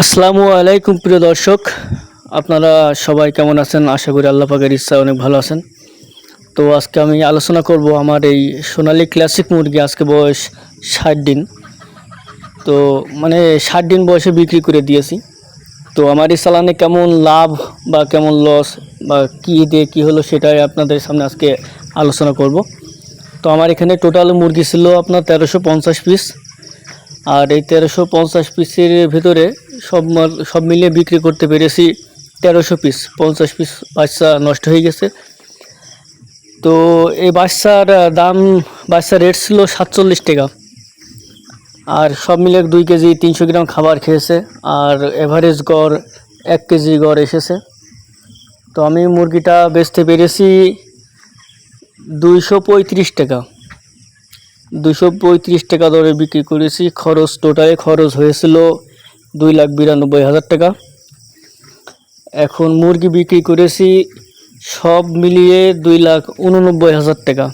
আসসালামু আলাইকুম প্রিয় দর্শক, আপনারা সবাই কেমন আছেন? আশা করি আল্লাহ পাকের ইচ্ছায় অনেক ভালো আছেন। তো আজকে আমি আলোচনা করব আমার এই সোনালী ক্লাসিক মুরগি। আজকে বয়স 60 দিন। তো 60 দিন বয়সে বিক্রি করে দিয়েছি। তো আমার এই চালানে কেমন লাভ বা কেমন লস বা কী দিয়ে কী হলো সেটাই আপনাদের সামনে আজকে আলোচনা করব। তো আমার এখানে টোটাল মুরগি ছিল আপনার 1350 পিস। আর এই 1350 পিসের ভিতরে সব মিলিয়ে বিক্রি করতে পেরেছি 1300 পিস। 50 পিস বাচ্চা নষ্ট হয়ে গেছে। তো এই বাচ্চার রেট ছিল 47 টাকা। আর সব মিলে 2 কেজি 300 গ্রাম খাবার খেয়েছে। আর এভারেজ গড় 1 কেজি গড় এসেছে। তো আমি মুরগিটা বেচতে পেরেছি 235 টাকা। 235 টাকা দরে বিক্রি করেছি। টোটালে খরচ হয়েছিল 2,92,000 টাকা। এখন মুরগি বিক্রি করেছি সব মিলিয়ে 2,89,000 টাকা।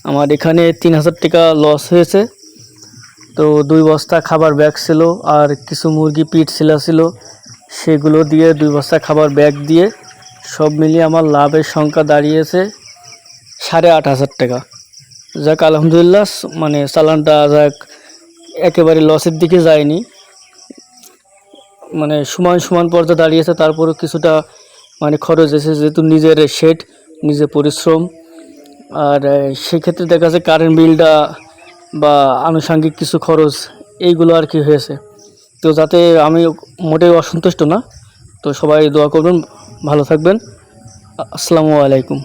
আমার এখানে 3,000 টাকা লস হয়েছে। তো 2 বস্তা খাবার ব্যাগ ছিল আর কিছু মুরগি পিট ছিল, সেগুলো দিয়ে 2 বস্তা খাবার ব্যাগ দিয়ে সব মিলিয়ে আমার লাভের সংখ্যা দাঁড়িয়েছে 8,500 টাকা। যাক আলহামদুলিল্লাহ, চালানটা একেবারে লসের দিকে যায়নি, সমান সমান পর্যায়ে দাঁড়িয়েছে। তারপরও কিছুটা খরচ এসেছে, যেহেতু নিজের শেড, নিজের পরিশ্রম। আর সেক্ষেত্রে দেখা যাচ্ছে কারেন্ট বিলটা বা আনুষঙ্গিক কিছু খরচ এইগুলো আর কি হয়েছে। তো যাতে আমি মোটেও অসন্তুষ্ট না। তো সবাই দোয়া করবেন, ভালো থাকবেন। আসসালামু আলাইকুম।